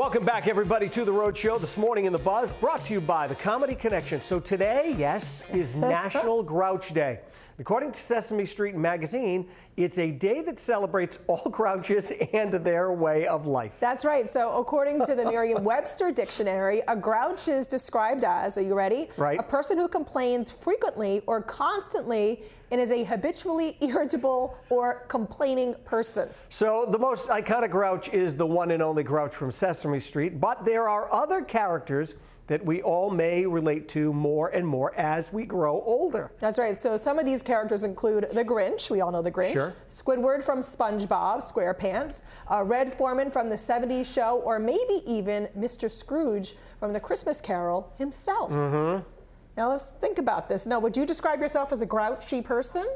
Welcome back, everybody, to The Rhode Show. This morning in The Buzz, brought to you by The Comedy Connection. So today, yes, is National Grouch Day. According to Sesame Street Magazine, it's a day that celebrates all grouches and their way of life. That's right. So according to the Merriam-Webster Dictionary, a grouch is described as, are you ready? Right. A person who complains frequently or constantly and is a habitually irritable or complaining person. So the most iconic grouch is the one and only Grouch from Sesame Street, but there are other characters that we all may relate to more and more as we grow older. That's right. So some of these characters include the Grinch. We all know the Grinch. Sure. Squidward from SpongeBob SquarePants, Red Foreman from the 70s show, or maybe even Mr. Scrooge from the Christmas Carol himself. Mm-hmm. Now let's think about this. Now, would you describe yourself as a grouchy person?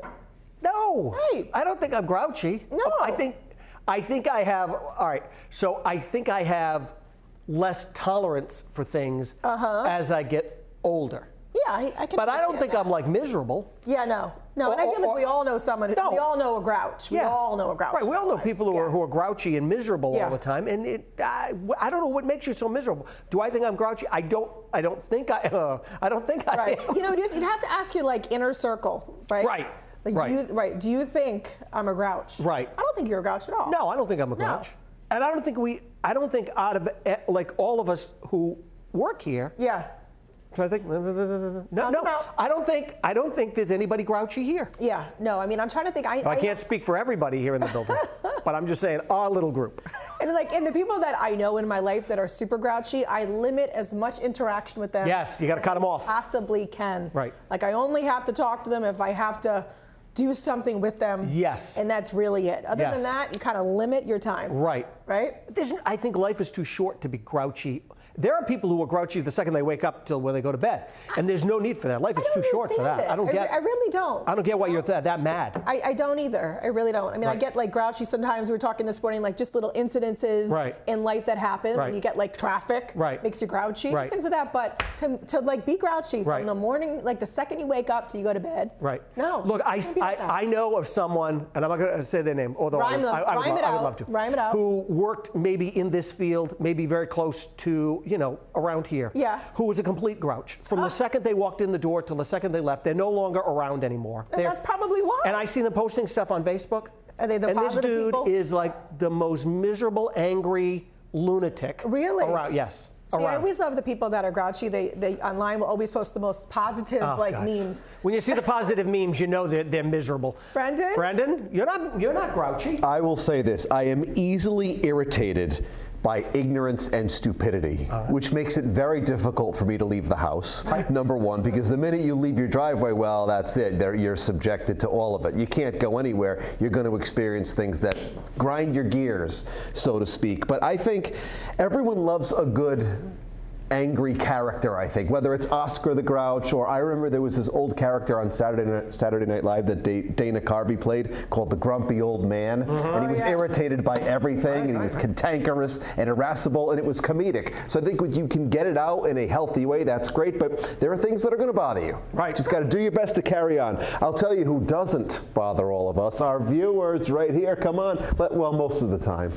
No. Right. I don't think I'm grouchy. No. I think I have, all right, so I think I have less tolerance for things as I get older. Yeah, I can. But I don't understand think that. I'm like miserable. Yeah, no. And I feel like we all know someone. No. We all know a grouch. We all know a grouch. Right. We all know people who are grouchy and miserable all the time. And I don't know what makes you so miserable. Do I think I'm grouchy? I don't think I Right. am. You know, you'd have to ask your like inner circle, right? Right. Like, do you think I'm a grouch? Right. I don't think you're a grouch at all. No, I don't think I'm a grouch. And I don't think out of like all of us who work here. Yeah. So I think no. I don't think there's anybody grouchy here. Yeah. No. I mean, I'm trying to think. I can't speak for everybody here in the building, but I'm just saying our little group. And the people that I know in my life that are super grouchy, I limit as much interaction with them. Yes, you got to cut them off. Possibly can. Right. Like I only have to talk to them if I have to do something with them. Yes. And that's really it. Other than that, you kind of limit your time. Right. Right? I think life is too short to be grouchy. There are people who are grouchy the second they wake up till when they go to bed. And there's no need for that. Life is too short for that. I really don't. I don't get why you're that mad. I don't either. I really don't. I mean, I get like grouchy sometimes. We were talking this morning, like just little incidences in life that happen. When you get like traffic, makes you grouchy, just things like that. But to like be grouchy from the morning, like the second you wake up till you go to bed. Right. No. Look, I know of someone, and I'm not going to say their name, although I would love to. Rhyme it out. Who worked maybe in this field, maybe very close to, around here. Yeah. Who was a complete grouch. From the second they walked in the door till the second they left, they're no longer around anymore. And that's probably why. And I see them posting stuff on Facebook. Are they the and positive this dude people? is like the most miserable, angry lunatic. Really? Around, yes. See, I always love the people that are grouchy. They online will always post the most positive memes. When you see the positive memes, you know they're miserable. Brendan, you're not grouchy. I will say this: I am easily irritated by ignorance and stupidity, which makes it very difficult for me to leave the house. Number one, because the minute you leave your driveway, well, that's it. You're subjected to all of it. You can't go anywhere. You're going to experience things that grind your gears, so to speak. But I think everyone loves a good angry character, I think, whether it's Oscar the Grouch, or I remember there was this old character on Saturday Night Live that Dana Carvey played called the Grumpy Old Man, and he was irritated by everything, and he was cantankerous and irascible, and it was comedic. So I think when you can get it out in a healthy way, that's great, but there are things that are going to bother you. Right. Just got to do your best to carry on. I'll tell you who doesn't bother all of us, our viewers right here. Come on. Well, most of the time.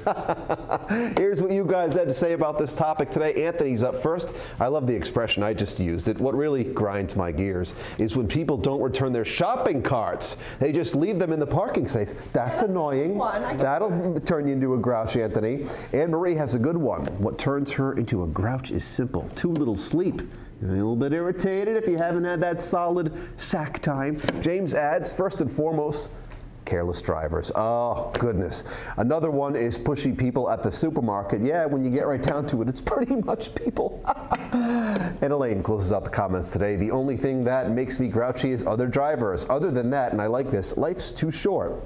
Here's what you guys had to say about this topic today. Anthony's up first. I love the expression, I just used it. What really grinds my gears is when people don't return their shopping carts. They just leave them in the parking space. That's annoying. That'll turn you into a grouch, Anthony. Anne Marie has a good one. What turns her into a grouch is simple. Too little sleep. You're a little bit irritated if you haven't had that solid sack time. James adds, first and foremost, careless drivers. Oh, goodness. Another one is pushy people at the supermarket. Yeah, when you get right down to it, it's pretty much people. And Elaine closes out the comments today. The only thing that makes me grouchy is other drivers. Other than that, and I like this, life's too short.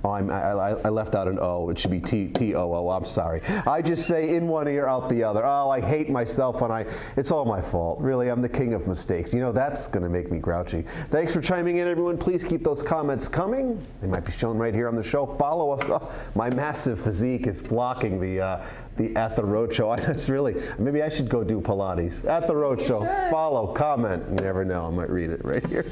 Oh, I left out an O. It should be T-O-O. I'm sorry. I just say in one ear, out the other. Oh, I hate myself when it's all my fault. Really, I'm the king of mistakes. You know, that's going to make me grouchy. Thanks for chiming in, everyone. Please keep those comments coming. They might be shown right here on the show. Follow us. Oh, my massive physique is blocking the At The Rhode Show. It's really, maybe I should go do Pilates. At The Rhode Show. Follow, comment. You never know. I might read it right here.